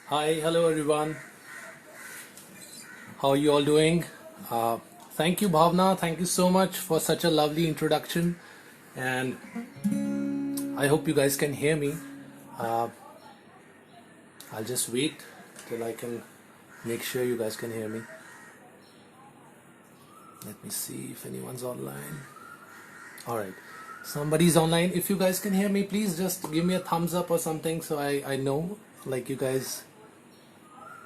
Hi, hello everyone. How are you all doing? Uh, Thank you, Bhavna. Thank you so much for such a lovely introduction. And I hope you guys can hear me. Uh, I'll just wait till I can make sure you guys can hear me. Let me see if anyone's online. All right. Somebody's online. If you guys can hear me, please just give me a thumbs up or something so I know like you guys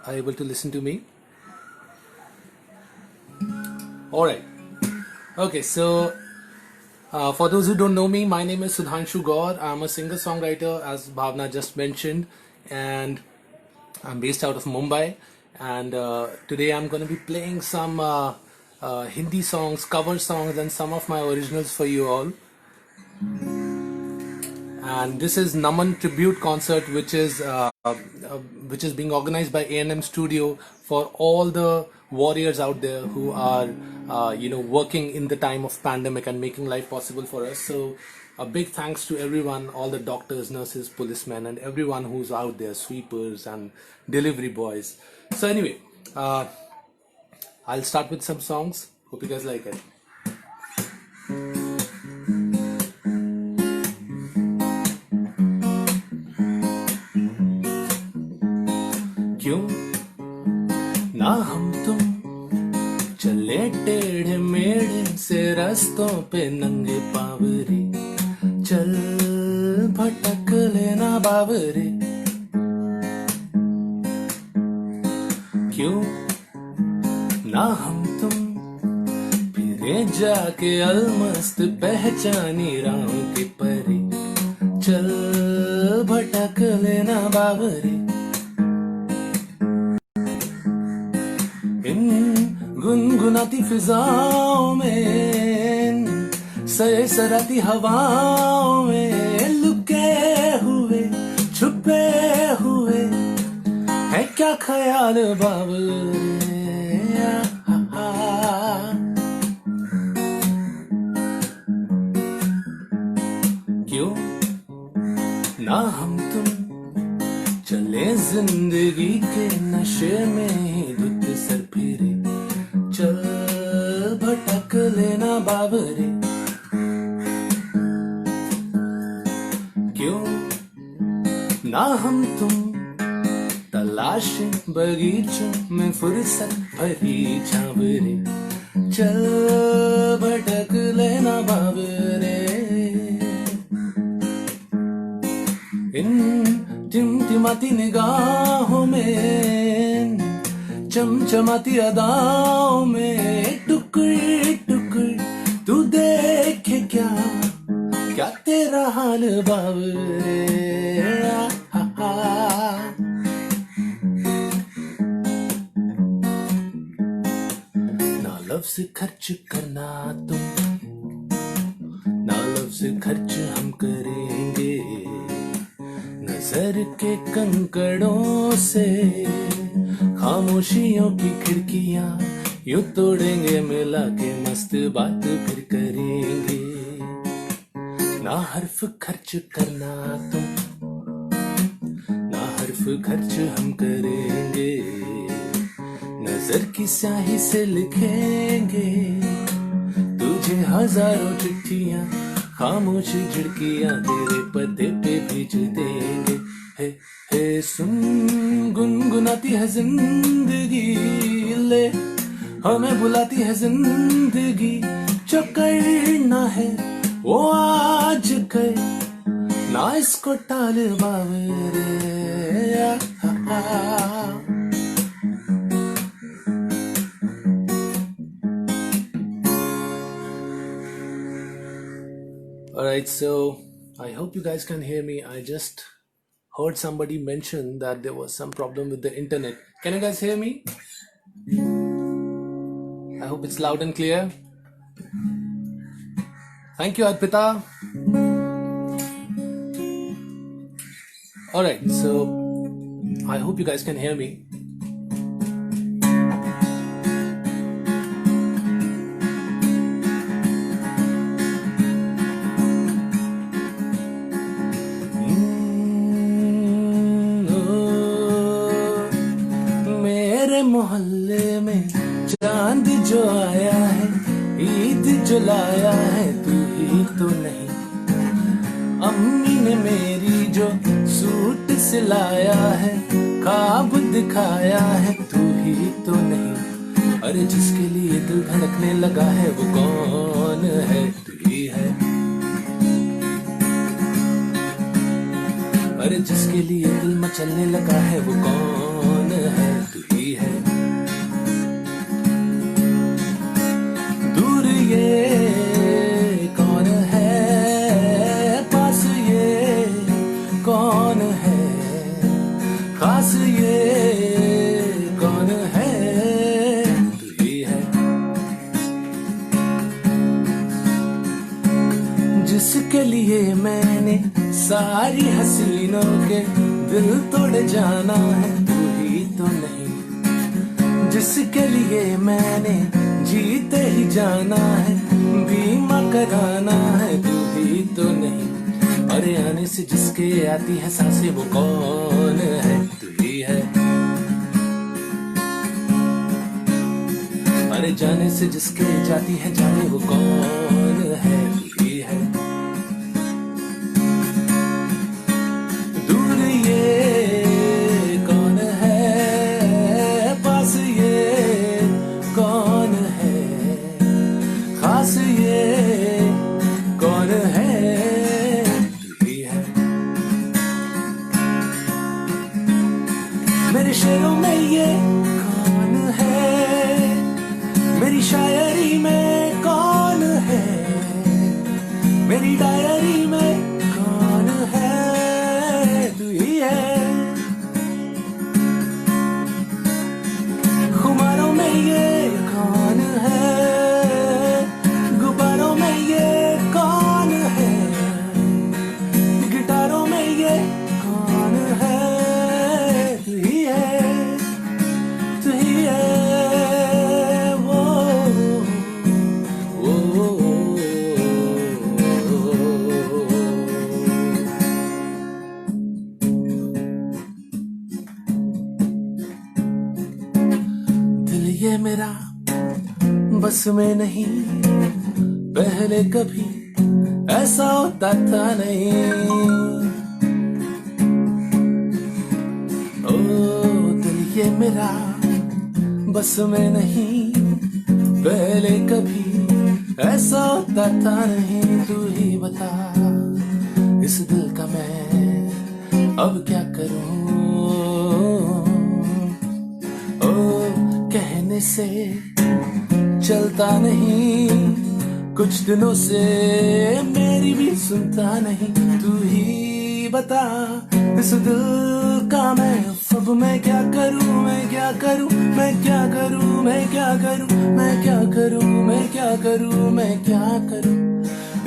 are able to listen to me. All right. Okay, so for those who don't know me, my name is Sudhanshu Gaur. I'm a singer-songwriter, as Bhavna just mentioned, and I'm based out of Mumbai. And today I'm going to be playing some Hindi songs, cover songs, and some of my originals for you all. And this is Naman Tribute Concert, which is being organized by A&M Studio for all the warriors out there who are working in the time of pandemic and making life possible for us. So a big thanks to everyone, all the doctors, nurses, policemen, and everyone who's out there, sweepers and delivery boys. So anyway, I'll start with some songs. Hope you guys like it. क्यों ना हम तुम चले टेढ़े मेढ़े से रास्तों पे नंगे पावरे, चल भटक लेना बावरे। क्यों ना हम तुम फिरे जाके अलमस्त पहचानी राहों के परे, चल भटक लेना बावरे। इन गुनगुनाती फिजाओं में, सरसराती हवाओं में लुके हुए छुपे हुए है क्या ख्याल बावरे। क्यों ना हम तुम चले जिंदगी के नशे में ही धुत सर फिरे, चल भटक लेना बावरे। क्यों ना हम तुम तलाशे बगीचों में फुर्सत भरी छावरे, चल भटक लेना बावरे। इन टिमटिमाती निगाहों में, चमचमाती अदाओं में टुकड़ टुकड़ तू देखे क्या, क्या तेरा हाल बावरे। ना लफ्ज़ खर्च करना तुम, ना लफ्ज़ खर्च हम करेंगे, नजर के कंकड़ों से खामोशियों की खिड़कियां यूं तोड़ेंगे, मिला के मस्त बात फिर करेंगे। ना हर्फ खर्च करना तुम, ना हर्फ खर्च हम करेंगे, नजर की स्याही से लिखेंगे तुझे हजारों चिट्ठियां, खामोश झिड़कियां तेरे पते पे भेज देंगे। हे सुन गुनगुनाती है जिंदगी, ले हमें बुलाती है जिंदगी, जो करना है वो आज कर, ना इसको टाल बावरे। Alright, so I hope you guys can hear me. I just heard somebody mention that there was some problem with the internet. Can you guys hear me? I hope it's loud and clear. Thank you, Arpita. Alright, so I hope you guys can hear me. मोहल्ले में चांद जो आया है, ईद जो लाया है, तू ही तो नहीं। अम्मी ने मेरी जो सूट सिलाया है, ख्वाब दिखाया है, तू ही तो नहीं। अरे जिसके लिए दिल धड़कने लगा है वो कौन है, तू ही है। अरे जिसके लिए दिल मचलने लगा है वो कौन है, तू ही है। दूर ये कौन है, पास ये कौन है, खास ये कौन है, तू ही है। जिसके लिए मैंने सारी हसीनों के दिल तोड़ जाना है, तू ही तो नहीं। जिसके लिए मैंने जीते ही जाना है, बीमा कराना है, तू ही तो नहीं। अरे आने से जिसके आती है सांसें वो कौन है, तू ही है। अरे जाने से जिसके जाती है जाने वो कौन है, तू ही है। दूर ये कौन है, पास ये कौन है, खास ये कौन है, तू ही है। मेरे शेरों में ये कौन है, मेरी शायरी में कौन है, मेरी डायरी में कौन है, तू ही है। खुमारों में ये कौन है, गुब्बारों में ये कौन है, गिटारों में ये कौन है, तू ही है, तू ही है। वो दिल ये मेरा बस में नहीं, पहले कभी ऐसा होता था नहीं। ओ दिल ये मेरा बस में नहीं, पहले कभी ऐसा होता था नहीं। तू ही बता इस दिल का मैं अब क्या करूं। ओ कहने से चलता नहीं, कुछ दिनों से मेरी भी सुनता नहीं। तू ही बता इस दिल का मैं अब मैं क्या करूं, मैं क्या करूं, मैं क्या करूं, मैं क्या करूं, मैं क्या करूं, मैं क्या करूं, मैं क्या करूं।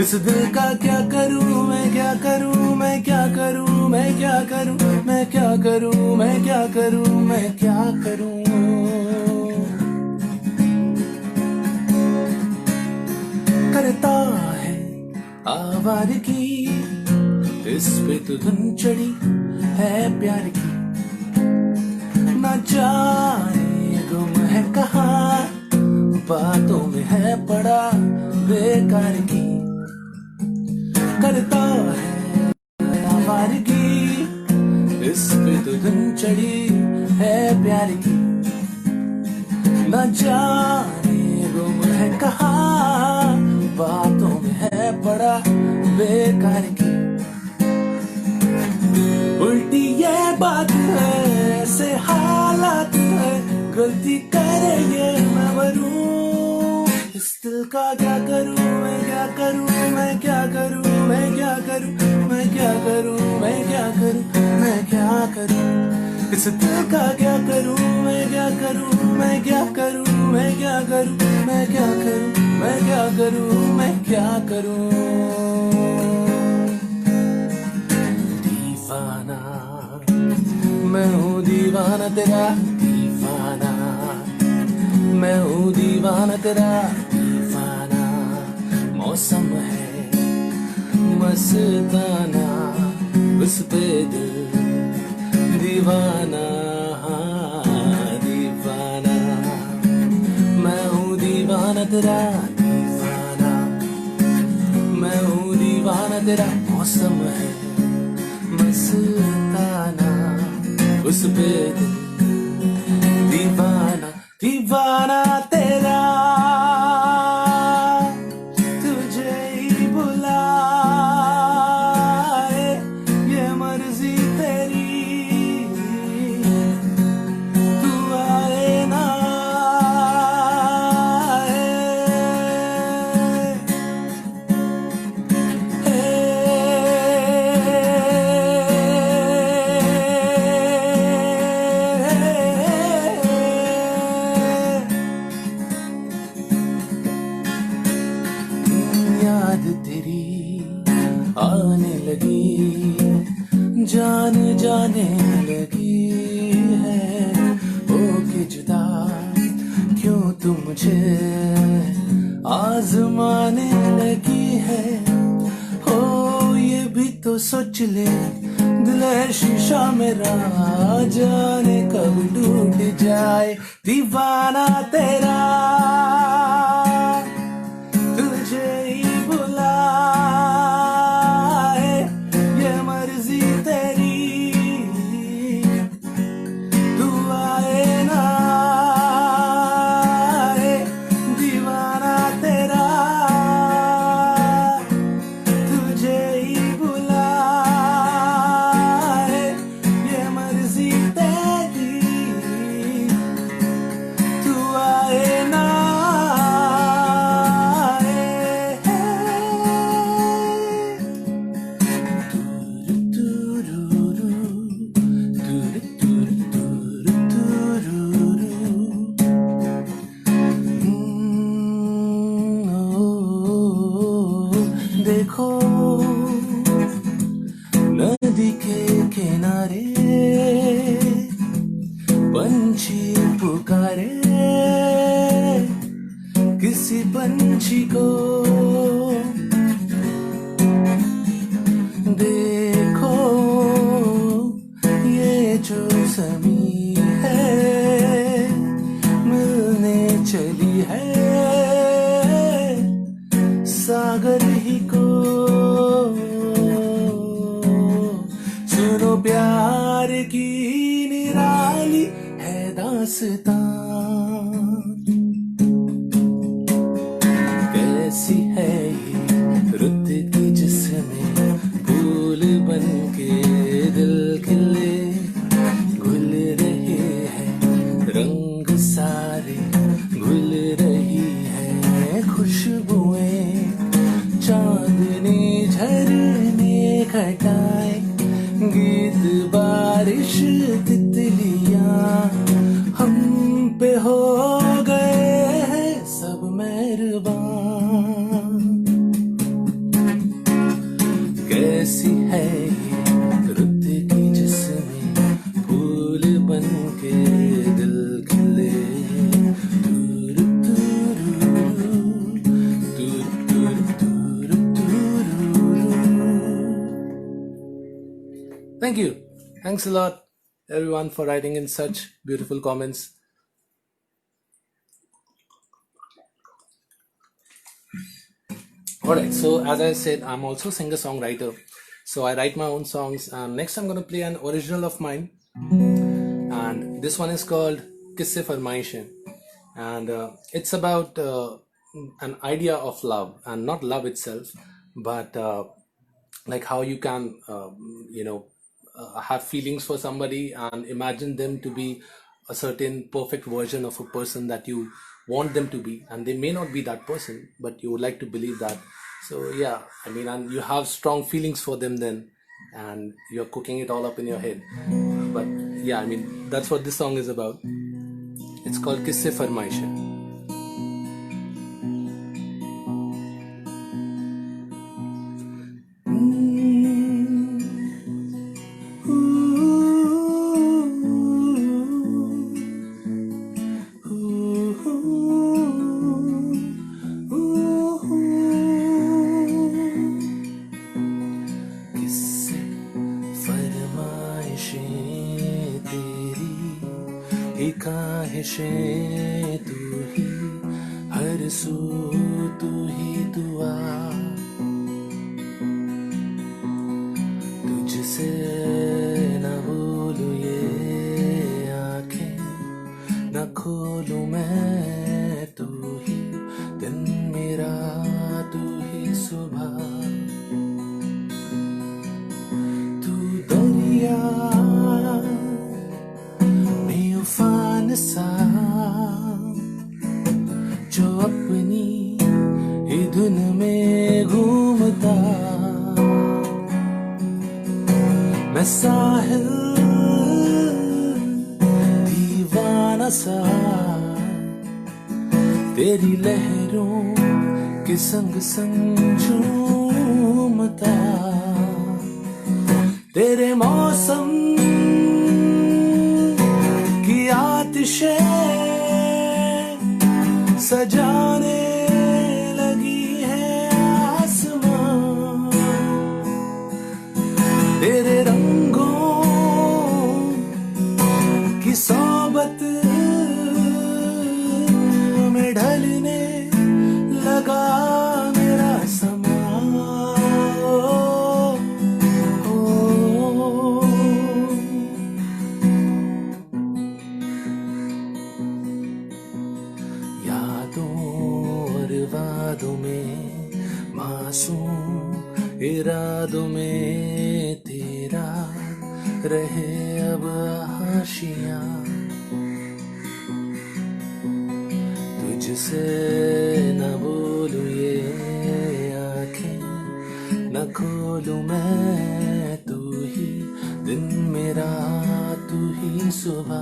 इस दिल का क्या करूं, मैं क्या करूं, मैं क्या करूं, मैं क्या करूं, मैं क्या करूं, मैं क्या करूं, मैं क्या करूं। करता है आवारगी, इस पे तो धुन चढ़ी है प्यार की। न जाने गुम है कहाँ, बातों में है पड़ा बेकार की। करता है आवारगी, इस पे तो धुन चढ़ी है प्यार की। न जाने गुम है कहाँ, बातों में है पड़ा बेकार की। उल्टी ये बात है, ऐसे हालात है, गलती करे ये मैं मरूं। इस दिल का क्या करूं, मैं क्या करूं, मैं क्या करूं, मैं क्या करूं, मैं क्या करूं, मैं क्या करूं, मैं क्या करूं। इस दिल का क्या करूं, मैं क्या करूं, मैं क्या करूं, मैं क्या करूं, मैं क्या करूं, मैं क्या करूं, मैं क्या करूं। दीवाना मैं हूँ, दीवाना तेरा दीवाना, मैं हूँ दीवाना तेरा दीवाना। मौसम है मस्ताना, उस पे दिल दीवाना, दीवाना। तेरा दीवाना, मैं हूँ दीवाना तेरा, मौसम है मस्ताना, उस पे दीवाना दीवाना तेरा, तुझे ही बुलाए ये मर्जी तेरी, तू आए ना याद तेरी आने लगी, जान जाने लगी है, हो के जुदा क्यों तू मुझे आजमाने लगी है, हो ये भी तो सोच ले, दिल है शीशा मेरा, जाने कब टूट जाए, दीवाना तेरा, तुझे ही बुलाए ये मर्जी तेरी, तू आए ना दीवाना तेरा, तुझे ही बुलाए ये मर्जी तेरी, तू आए ना देखो नदी के किनारे पंछी पुकारे, किसी पंछी को देखो, ये जो ज़मीं है मिलने चली है सागर ही को, सुनो प्यार की निराली है दास्तां, कैसी है ये रुत की जिसमें फूल बन के दिल खिले, घुल रहे हैं रंग सारे, घुल रही है खुशबुएं, चांदनी झरने घटाए, गीत बारिश तितलियां हम पे हो गए हैं सब मेहरबान, कैसी है ये रुत की जिसमें फूल बन के दिल खिले, Thank you. Thanks a lot, everyone, for writing in such beautiful comments. Alright, so as I said, I'm also a singer-songwriter. So I write my own songs, and next I'm going to play an original of mine. And this one is called Kisse Farmaishein. And it's about an idea of love, and not love itself, but like how you can, have feelings for somebody and imagine them to be a certain perfect version of a person that you want them to be, and they may not be that person, but you would like to believe that. So yeah, I mean, and you have strong feelings for them then, and you're cooking it all up in your head. But yeah, I mean, that's what this song is about. It's called Kisse Farmaishein. हर सू तू ही दुआ, तुझसे न बोलूं ये आंखें, न खोलूं मैं, तू ही दिन मेरा, तू ही सुबह। तू दरिया में उफान सा, जो अपनी ही धुन में घूमता, मैं साहिल दीवाना सा, तेरी लहरों के संग संग झूमता, तेरे मौसम की आतिशें सजाने लगी है आसमां, तेरे रंगों की सोबत में ढलने लगा मेरा समा। वादों में मासूम इरादों में तेरा रहे अब हाशियां, तुझसे न बोलूं ये आंखें, न खोलूं मैं, तू ही दिन मेरा, तू ही सुबह।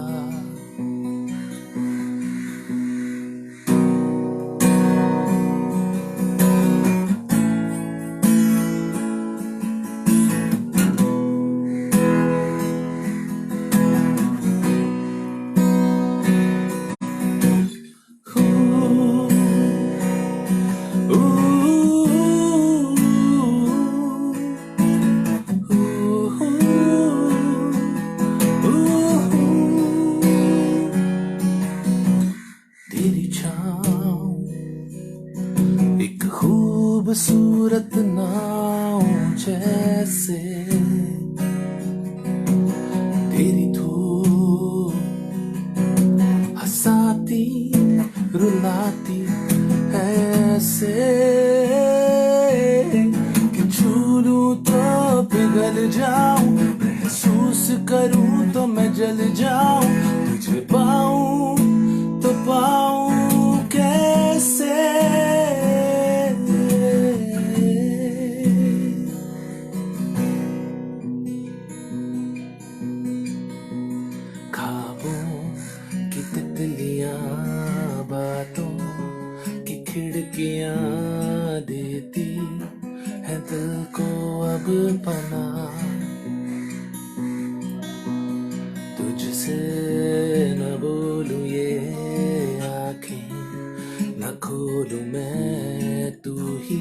एक खूबसूरत नाव जैसे, तेरी धूप हंसाती रुलाती ऐसे, कि छू लूं तो पिघल जाऊं, महसूस करूं तो मैं जल जाऊं, तुझे पाऊं तो पाऊं कैसे। ख्वाबों की तितलियां बातों की खिड़कियां देती है दिल को अब पनाह, तुझसे न बोलूं ये आंखें, न खोलूं मैं, तू ही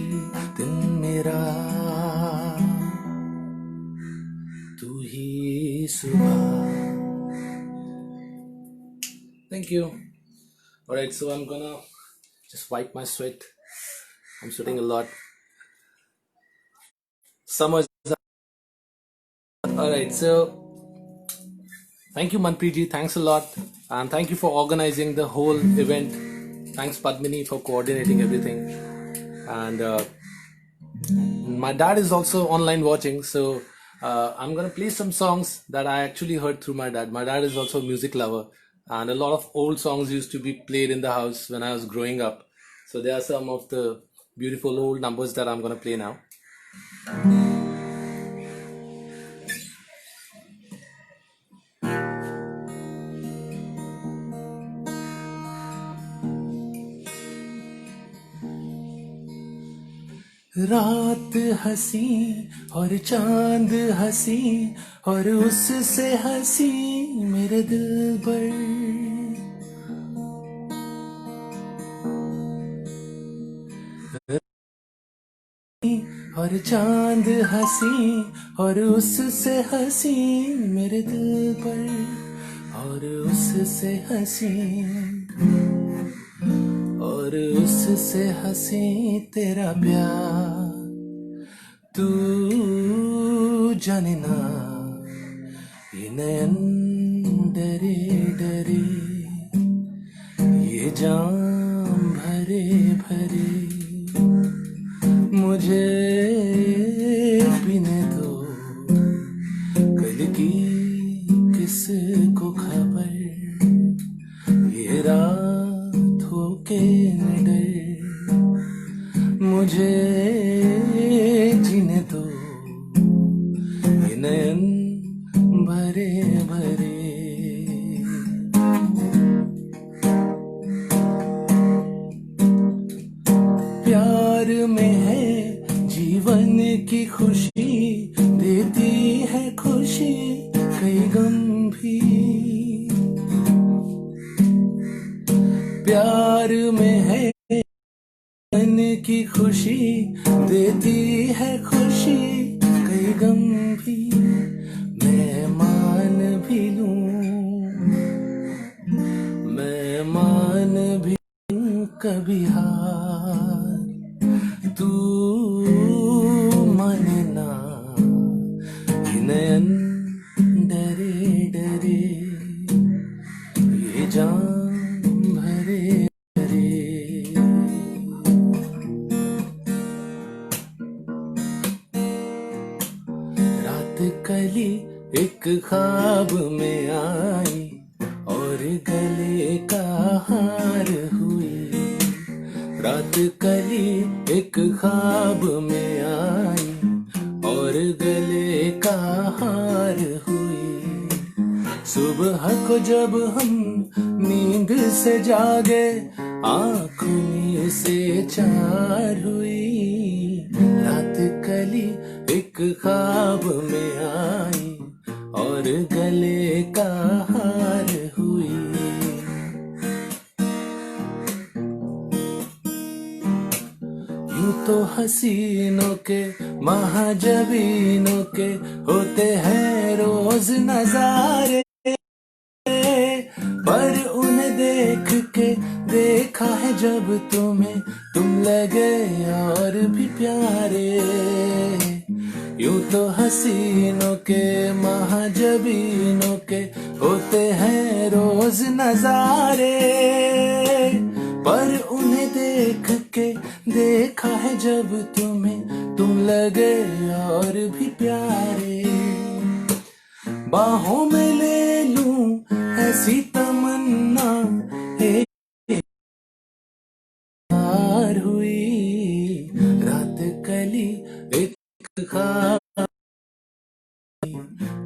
दिन मेरा, तू ही सुबह। Thank you. Alright, so I'm gonna just wipe my sweat. I'm sweating a lot. Summer's alright, so thank you Manpreet ji, thanks a lot, and thank you for organizing the whole event. Thanks Padmini for coordinating everything, and my dad is also online watching, so I'm gonna play some songs that I actually heard through my dad. My dad is also a music lover, and a lot of old songs used to be played in the house when I was growing up. So there are some of the beautiful old numbers that I'm gonna play now. रात हंसी और चांद हंसी और उससे हंसी मेरे दिल पर, और चांद हंसी और उससे हंसी मेरे दिल पर, और उससे हंसी और और उससे हंसी तेरा प्यार। तू जाने ना ये नयन डरे डरे, ये जाम भरे भरे, मुझे पीने दो कल की किसको खबर, ये रात हो के निडर, मुझे जीने दो ये नयन भरे भरे। प्यार में है जीवन की खुशी, देती है खुशी कई गम भी। प्यार में है जीवन की खुशी, देती है खुशी कई गम भी। मैं मान भी लूं, मैं मान भी लूं कभी हार, तू माने ना ये नयन डरे डरे, ये जाम भरे भरे। रात कली एक ख्वाब में आई और गले का हार हुई। रात कली एक ख्वाब में आई और गले का हार हुई। सुबह को जब हम नींद से जागे, आँखों से चार हुई। रात कली एक ख्वाब में आई और गले का हार हुई। यूं तो हसीनों के महाजबीनों के होते हैं रोज नजारे, पर उन्हें देख के देखा है जब तुम्हें, तुम लगे और भी प्यारे। यूं तो हसीनों के महाजबीनों के होते हैं रोज नजारे, पर उन्हें देख के देखा है जब तुम्हें, तुम लगे और भी प्यारे। बाहों में ले लूं ऐसी तमन्ना एक बार हुई। रात कली एक ख्वाब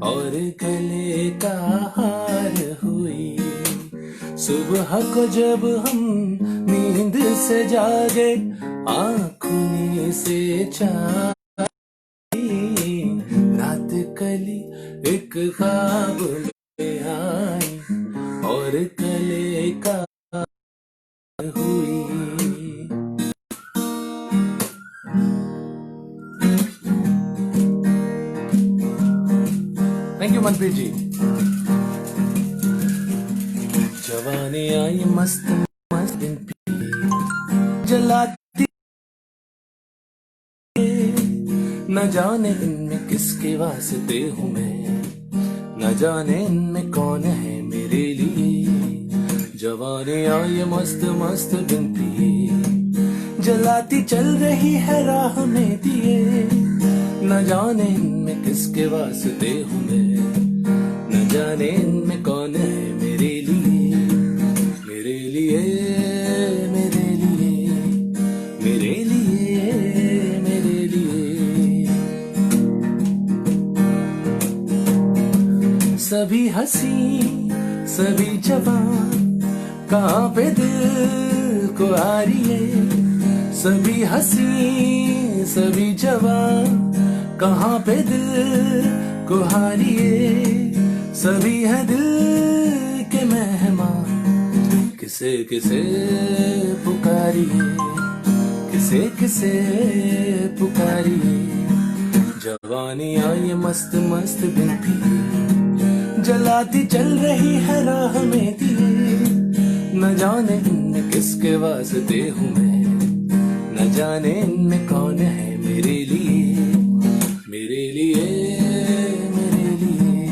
और गले का हार हुई। सुबह को जब हम नींद से जागे, आँखों से चार, रात कली एक ख्वाब में आई और गले का हुई। थैंक यू मनप्रीत जी। जवानी आई मस्त मस्त दिन जलाती, न जाने इनमें किसके वास्ते हूँ मैं, न जाने इनमें कौन है मेरे लिए। जवानी आई मस्त मस्त दिन पिए, जलाती चल रही है राह में दिए, न जाने इनमें किसके वास्ते हूँ मैं, न जाने इनमें कौन है मेरे लिए। मेरे लिए मेरे लिए मेरे लिए मेरे लिए। सभी हंसी सभी जवान कहाँ पे दिल को आ रही है। सभी हंसी सभी जवान कहाँ पे दिल को हारिए। सभी है दिल के मेहमान, किसे किसे पुकारिए, किसे किसे पुकारिए। जवानी आई मस्त मस्त दिन भी, जलाती चल रही है राह में दिए, न जाने इनमें किसके वास्ते हूँ मैं, न जाने इनमें कौन है मेरे लिए, मेरे लिए, मेरे लिए,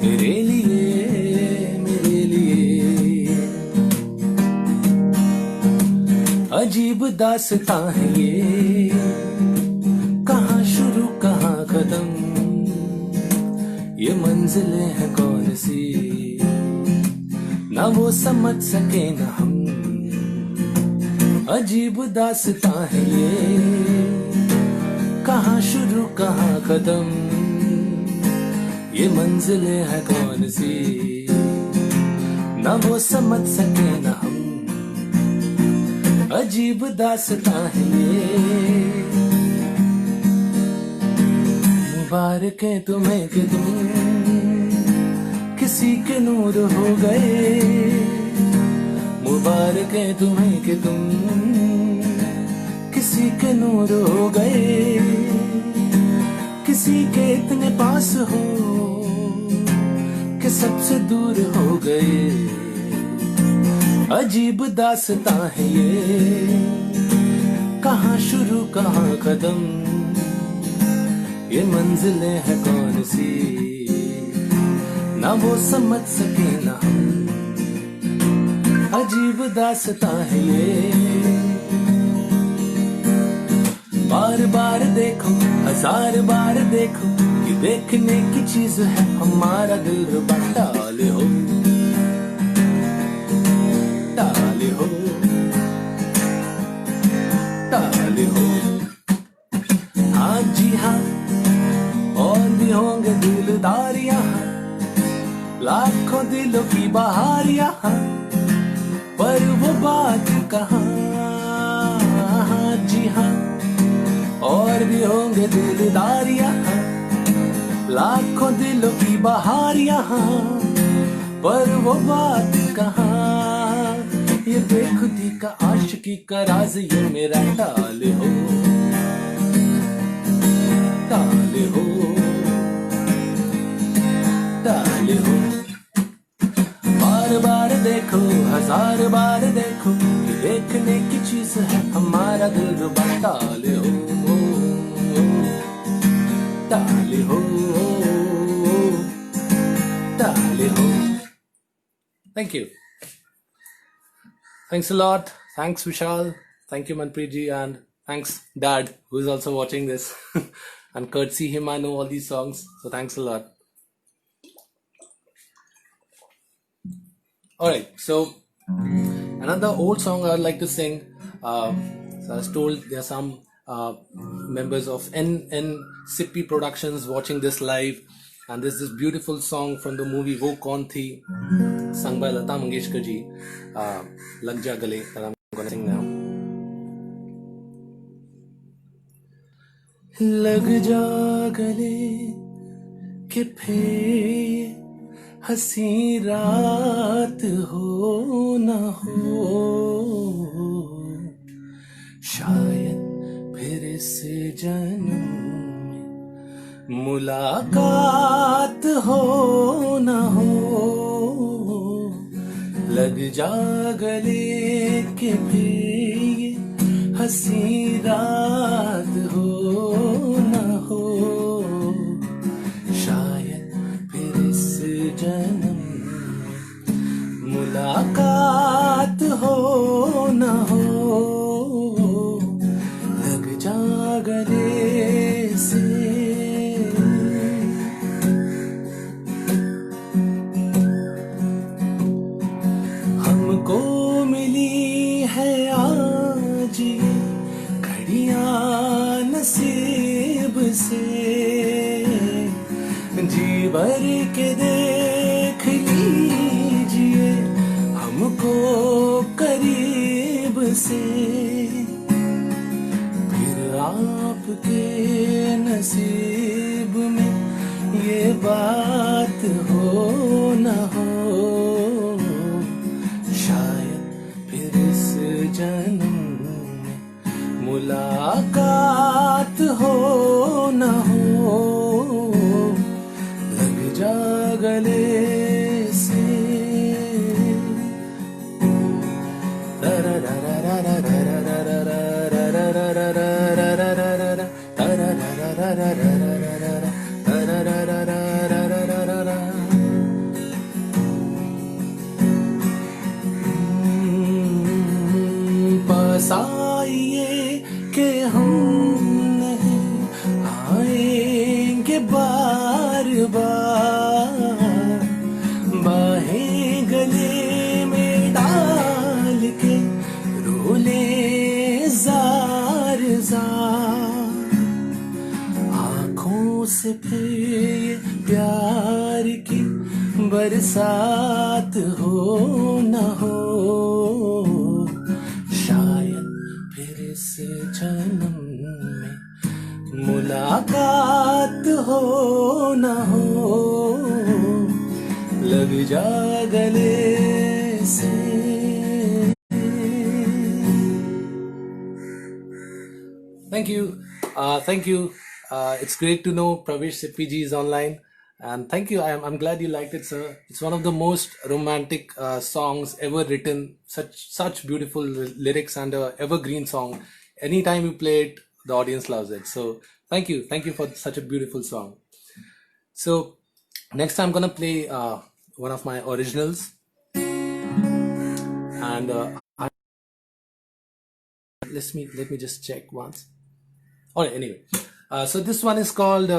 मेरे लिए, मेरे लिए। अजीब दास्तां है ये, कहाँ शुरू कहाँ खत्म, ये मंजिलें हैं कौन सी, ना वो समझ सके ना हम। अजीब दास्तां है ये, कहाँ शुरू कहाँ खत्म, ये मंजिलें हैं कौन सी, ना वो समझ सके ना हम। अजीब दास्तां है ये। मुबारक है तुम्हें कि तुम किसी के नूर हो गए, मुबारक है तुम्हें कि तुम किसी के नूर हो गए, किसी के इतने पास हो कि सबसे दूर हो गए। अजीब दास्तां है ये, कहाँ शुरू कहाँ खत्म, ये मंजिलें हैं कौन सी, ना वो समझ सके ना हम। अजीब दास्तां है ये। बार बार देखो, हजार बार देखो, ये देखने की चीज है हमारा दिल रुबा। डाले हो, डाले हो, डाले हो, हाँ जी हाँ, और भी होंगे दिलदार यहाँ, लाखों दिलों की बहार यहाँ, पर वो बात कहाँ। हाँ जी हाँ, और भी होंगे दिलदार यहाँ, लाखों दिलों की बहार यहाँ, पर वो बात कहाँ। ये बेखुदी का आशिकी का राज ये मेरा। डाले हो, डाले हो, डाले हो, बार बार देखो, हजार बार देखो, ये देखने की चीज है हमारा दिल रुबा। डाले हो, डाले हो, डाले हो। Thank you. Thanks a lot. Thanks Vishal. Thank you Manpreet ji, and thanks Dad, who is also watching this. And courtesy him, I know all these songs. So thanks a lot. Alright, so another old song I'd like to sing. So I was told there are some members of NNCP Productions watching this live. And there's this beautiful song from the movie Wo Kaun Thi, sung by Lata Mangeshkar ji, Lag Ja Gale, that I'm going to sing now. लग जा गले कि फिर हंसी रात हो न हो, शायद फिर इस जन्म में मुलाकात हो न हो। लग जा गले कि फिर हंसी रात हो न हो, शायद फिर इस जन्म में मुलाकात हो न हो। लग जा गले से हमको मिली है आज घड़ियां नसीब से, जी भर के देख लीजिए हमको करीब से। फिर आपके नसीब में ये बात हो न हो, शायद फिर इस जन्म में मुलाकात हो न हो। लग जा गले से, फसाइए कि हम नहीं आएंगे बार बार, बाहें गले में डाल के रोले जार जार, आँखों से फिर ये प्यार की बरसात हो न हो, शायद फिर इस जन्म में मुलाकात हो न हो, लग जा गले से। Thank you. Thank you. It's great to know Pravesh Sippiji is online. And thank you. I'm glad you liked it, sir. It's one of the most romantic songs ever written. Such beautiful lyrics and a evergreen song. Anytime you play it, the audience loves it. So thank you. Thank you for such a beautiful song. So next I'm gonna play one of my originals. And let me just check once. Alright, anyway. So this one is called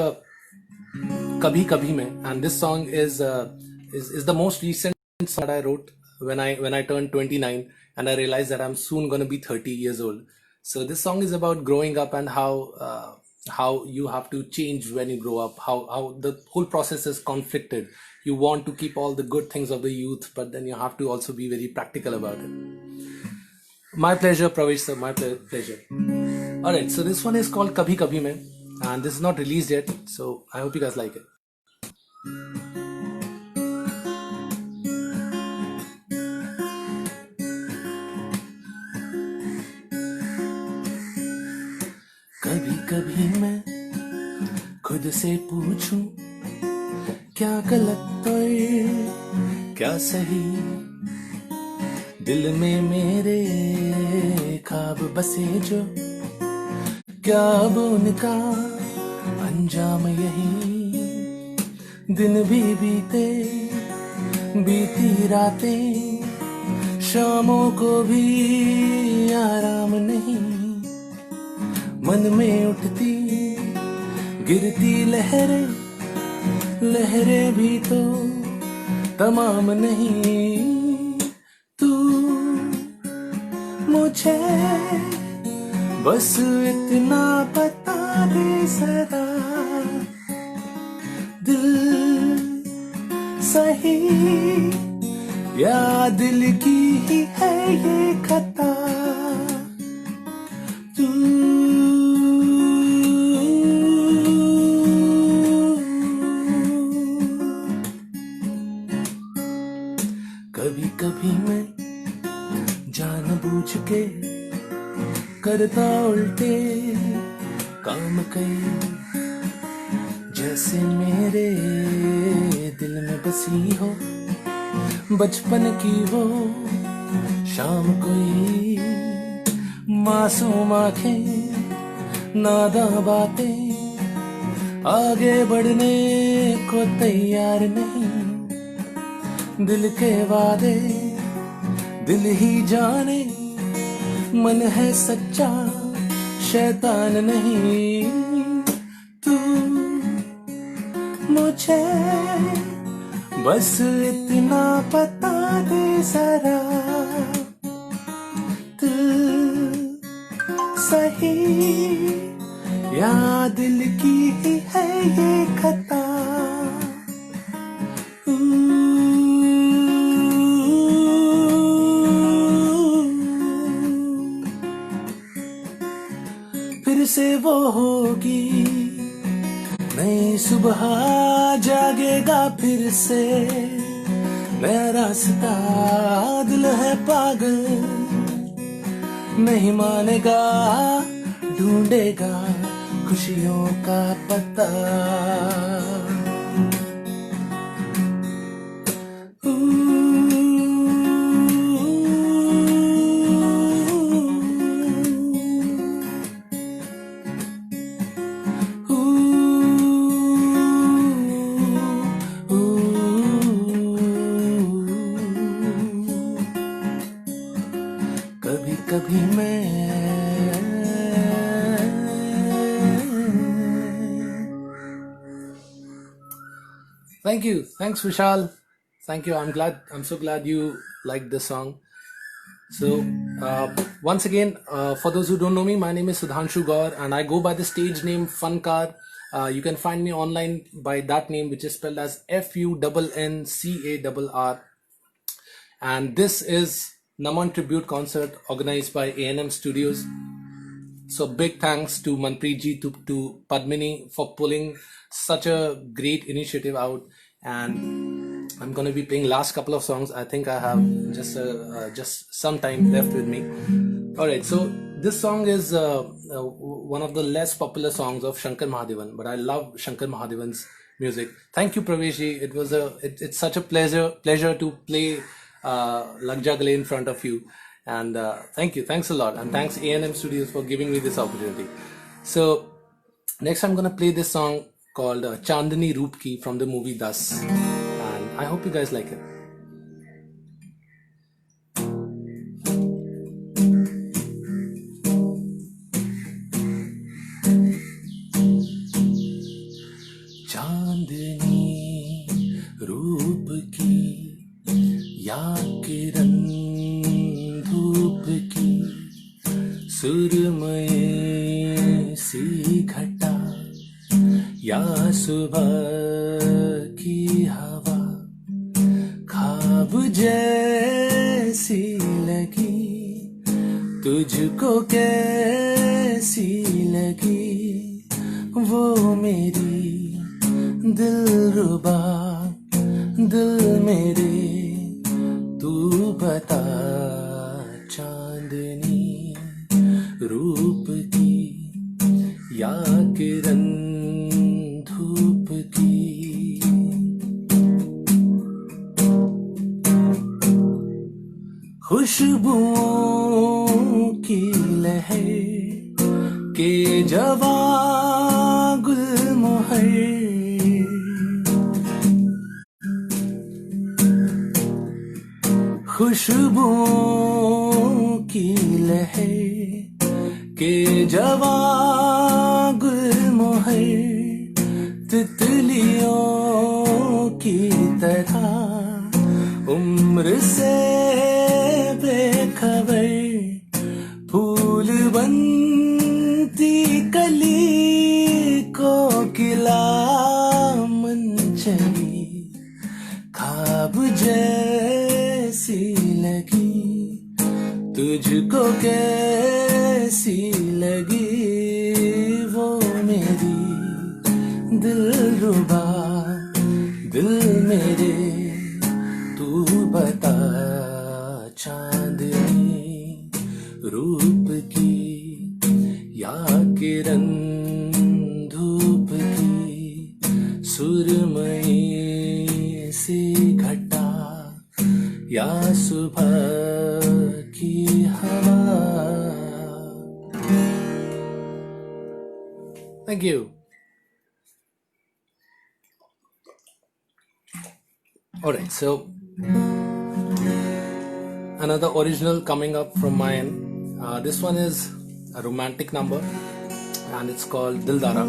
Kabhi Kabhi Mein, and this song is the most recent song that I wrote when I turned 29, and I realized that I'm soon gonna be 30 years old. So this song is about growing up and how you have to change when you grow up, how the whole process is conflicted. You want to keep all the good things of the youth, but then you have to also be very practical about it. My pleasure, Pravesh sir, my pleasure. Alright, so this one is called Kabhi Kabhi Mein, and this is not released yet, so I hope you guys like it. कभी कभी मैं खुद से पूछूं, क्या गलत और क्या सही, दिल में मेरे ख्वाब बसे जो, क्या अब उनका अंजाम यही, दिन भी बीते बीती रातें, शामों को भी आराम नहीं, मन में उठती गिरती लहरें, लहरें भी तो तमाम नहीं, तू मुझे बस इतना बता दे सदा, दिल सही या दिल की ही है ये खता, तू कभी कभी मैं जानबूझ के करता उल्टे काम कई, जैसे मेरे दिल में बसी हो बचपन की वो शाम कोई, मासूम आंखें नादां बातें, आगे बढ़ने को तैयार नहीं, दिल के वादे दिल ही जाने, मन है सच्चा शैतान नहीं, तू मुझे बस इतना बता दे जरा, तू सही या दिल की ही है ये खता, फिर से वो होगी नई सुबह, जागेगा फिर से नया रास्ता, दिल है पागल नहीं मानेगा, ढूंढेगा खुशियों का पता, कभी कभी मैं Thank you. Thanks, Vishal. Thank you. I'm so glad you liked this song. So, once again, for those who don't know me, my name is Sudhanshu Gaur and I go by the stage name Funkar. You can find me online by that name, which is spelled as FUNNCARR. And this is Naman Tribute Concert organized by A&M Studios. So big thanks to Manpreet ji, to Padmini for pulling such a great initiative out. And I'm going to be playing last couple of songs. I think I have just some time left with me. All right, so this song is one of the less popular songs of Shankar Mahadevan, but I love Shankar Mahadevan's music. Thank you, Pravesh ji. It's such a pleasure to play Lag Ja Gale in front of you. And thanks a lot. And thanks A&M Studios for giving me this opportunity. So next I'm going to play this song called Chandni Roop Ki from the movie Das. And I hope you guys like it. Chandni Roop Ki Ya Kiran सुरमय सी घटा या सुबह की हवा ख्वाब जैसी लगी तुझको कैसी लगी वो मेरी दिलरुबा दिल मेरे तू बता चांदनी रूप की या किरण धूप की खुशबुओं की लहर के जवां गुलमोहर खुशबुओं की लहर के जवां गुलमोहर तितलियों की तरह उम्र से बेखबर फूल बनती कली को खिला मन चली ख्वाब जैसी लगी तुझको कैसी लगी वो मेरी दिलरुबा दिल मेरे तू बता चांदनी रूप की या किरण धूप की सुरमई सी घटा या सुबह की हवा. Thank you. Alright, so another original coming up from my end. This one is a romantic number and it's called Dildara.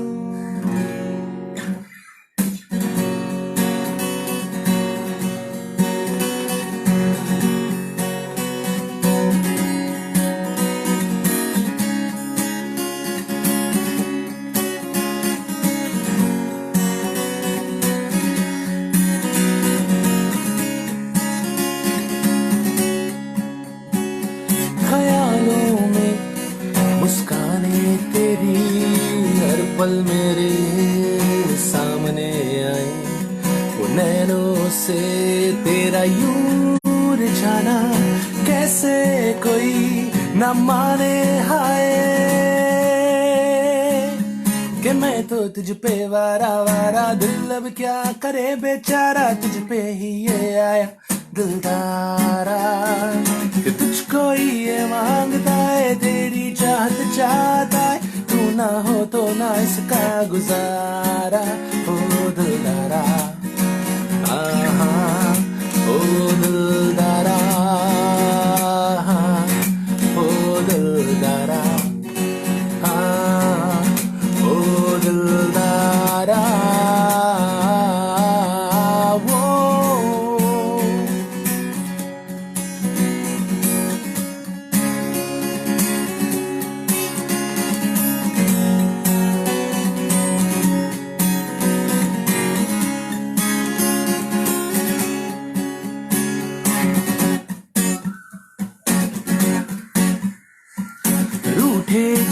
पल मेरे सामने आए वो नैनों से तेरा यूं रिझाना कैसे कोई न माने हाय कि मैं तो तुझ पे वारा वारा दिल अब क्या करे बेचारा तुझ पे ही ये आया दिलदारा कि तुझको ही ये मांगता है तेरी चाहत चाहता है तू ना हो तो ना इसका गुजारा ओ दिलदारा आहा ओ दिलदारा ओ दिलदारा ओ दिलदारा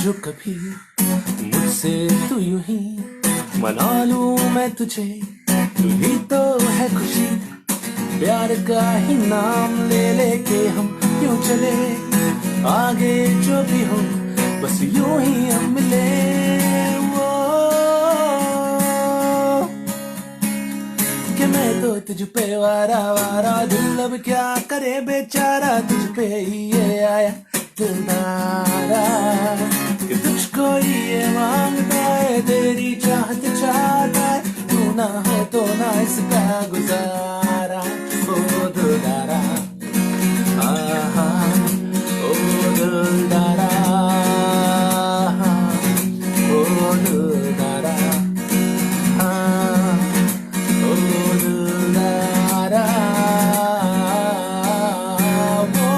जो कभी मुझसे तू यूं ही मना लूं मैं तुझे, तू ही तो है खुशी, प्यार का ही नाम ले लेके हम यूं चले, आगे जो भी हो बस यूं ही हम मिले। वो कि मैं तो तुझ पे वारा वारा, दिल अब क्या करे बेचारा, तुझ पे ही ये आया दिलदारा, कि तुझको ही ये मांगता है, तेरी चाहत चाहता है, तू ना हो तो ना इसका गुजारा। ओ दिलदारा, आहा, ओ दिलदारा, ओ दिलदारा, ओ दिलदारा, वो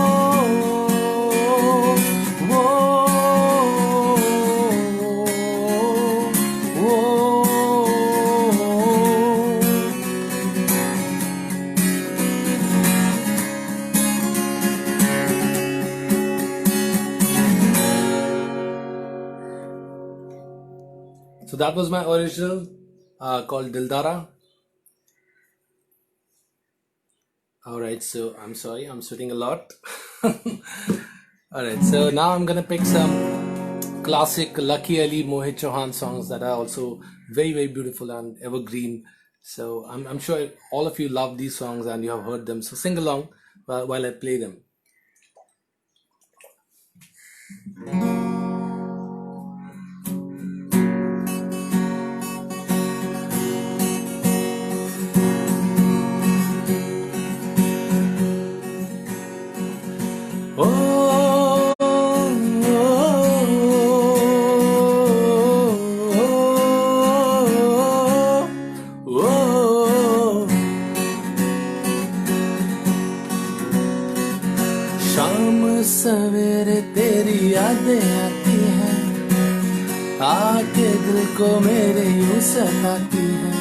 So that was my original called Dildara. Alright, so I'm sorry, I'm sweating a lot. Alright, so now I'm gonna pick some classic Lucky Ali, Mohit Chauhan songs that are also very, very beautiful and evergreen. So I'm sure all of you love these songs and you have heard them. So sing along while I play them. Oh, शाम सवेरे तेरी यादें आती हैं, आके दिल को मेरे यूं सताती हैं।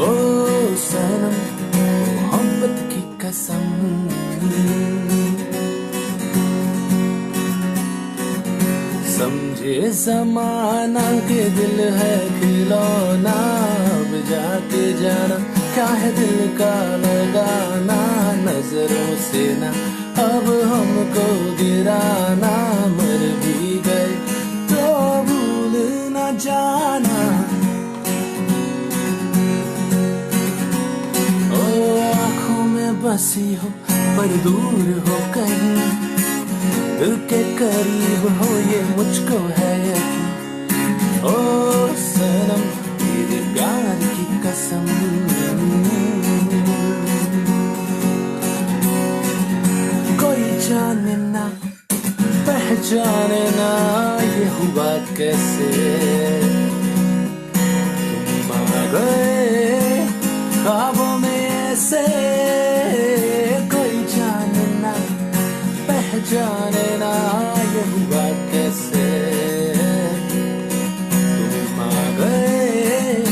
ओ सनम मोहब्बत की कसम, समझे जमाना के दिल है खिलौना, अब जाके जाना क्या है दिल का लगाना, नजरों से ना अब हमको गिराना, मर भी गए तो भूल न जाना। ओ आँखों में बसी हो पर दूर हो कहीं, दिल के करीब हो ये मुझको है यकीन। ओ सनम तेरे प्यार की कसम, कोई जाने ना पहचाने ना ये हुआ कैसे, तुम आ गए ख्वाबों में ऐसे, कोई जाने ना पहचाने ना ये हुआ कैसे, तुम आ गए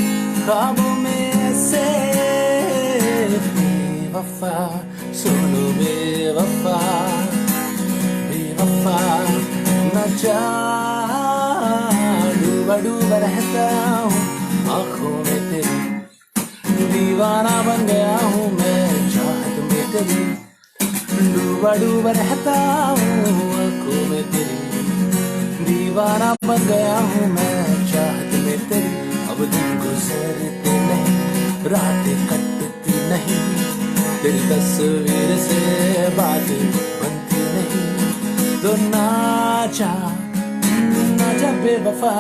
ख्वाबों में ऐसे। बेवफा सुनो बेवफा, बेवफा न जा, डूबा डूबा रहता हूँ आँखों में तेरी, दीवाना बन गया हूँ मैं चाहत में तेरी, डूबा डूबा रहता हूँ आँखों में तेरी, दीवाना बन गया हूँ मैं चाहत में तेरी। अब दिन गुजरते नहीं, रातें कटती नहीं, तेरी तस्वीर से बात बनती नहीं, तो ना जा बेवफा।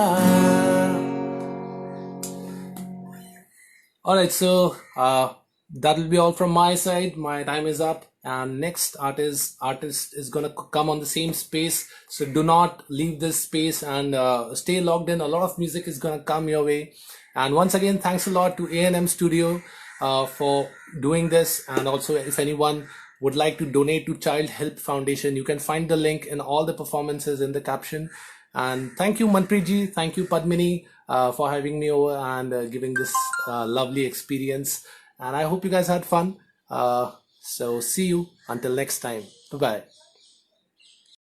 Alright, so that will be all from my side. My time is up, and next artist is gonna come on the same space. So do not leave this space and stay logged in. A lot of music is gonna come your way. And once again, thanks a lot to A&M Studio for doing this. And also, if anyone would like to donate to Child Help Foundation, you can find the link in all the performances in the caption. And thank you, Manpreet ji. Thank you, Padmini, for having me over and giving this lovely experience. And I hope you guys had fun. So see you until next time. Bye-bye.